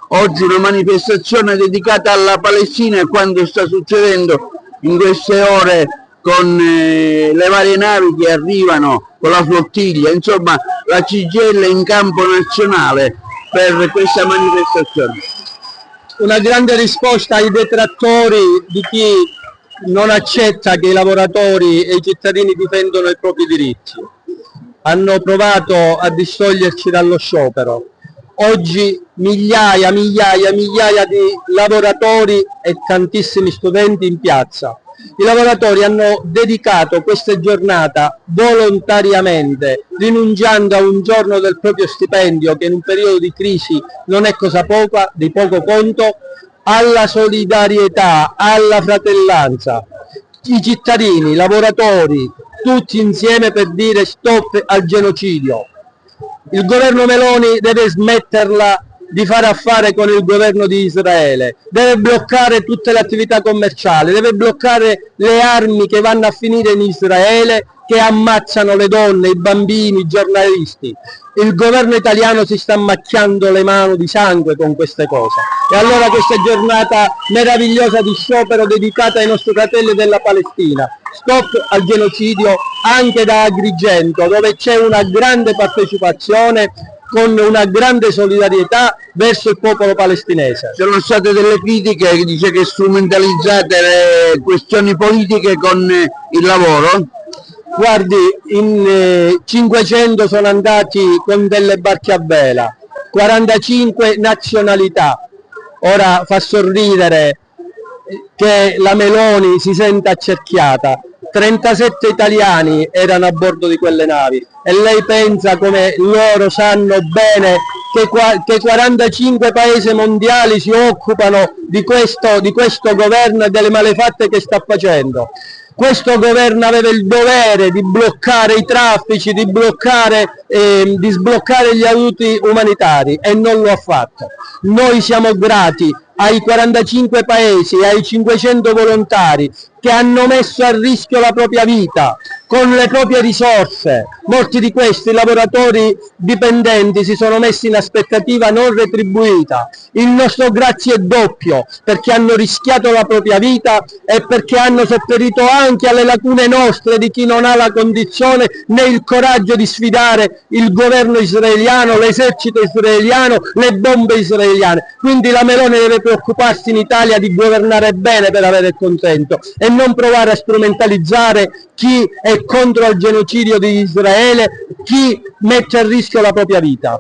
oggi una manifestazione dedicata alla Palestina e quanto sta succedendo in queste ore con le varie navi che arrivano con la flottiglia, insomma la CGIL è in campo nazionale per questa manifestazione. Una grande risposta ai detrattori di chi non accetta che i lavoratori e i cittadini difendano i propri diritti. Hanno provato a distoglierci dallo sciopero. Oggi migliaia di lavoratori e tantissimi studenti in piazza. I lavoratori hanno dedicato questa giornata volontariamente, rinunciando a un giorno del proprio stipendio, che in un periodo di crisi non è cosa poca, di poco conto, alla solidarietà, alla fratellanza. I cittadini, i lavoratori, tutti insieme per dire stop al genocidio. Il governo Meloni deve smetterla di fare affare con il governo di Israele, deve bloccare tutte le attività commerciali, deve bloccare le armi che vanno a finire in Israele, che ammazzano le donne, i bambini, i giornalisti. Il governo italiano si sta macchiando le mani di sangue con queste cose. E allora questa giornata meravigliosa di sciopero dedicata ai nostri fratelli della Palestina. Stop al genocidio anche da Agrigento, dove c'è una grande partecipazione, con una grande solidarietà verso il popolo palestinese. Ci sono state delle critiche che dice che strumentalizzate le questioni politiche con il lavoro? Guardi, in 500 sono andati con delle barche a vela, 45 nazionalità. Ora fa sorridere che la Meloni si senta accerchiata. 37 italiani erano a bordo di quelle navi e lei pensa, come loro sanno bene, che 45 paesi mondiali si occupano di questo governo e delle malefatte che sta facendo. Questo governo aveva il dovere di bloccare i traffici, di sbloccare gli aiuti umanitari e non lo ha fatto. Noi siamo grati ai 45 paesi e ai 500 volontari che hanno messo a rischio la propria vita con le proprie risorse. Molti di questi lavoratori dipendenti si sono messi in aspettativa non retribuita. Il nostro grazie è doppio, perché hanno rischiato la propria vita e perché hanno sopperito anche alle lacune nostre di chi non ha la condizione né il coraggio di sfidare il governo israeliano, l'esercito israeliano, le bombe israeliane. Quindi la Meloni deve preoccuparsi in Italia di governare bene per avere il contento e non provare a strumentalizzare chi è contro il genocidio di Israele, chi mette a rischio la propria vita.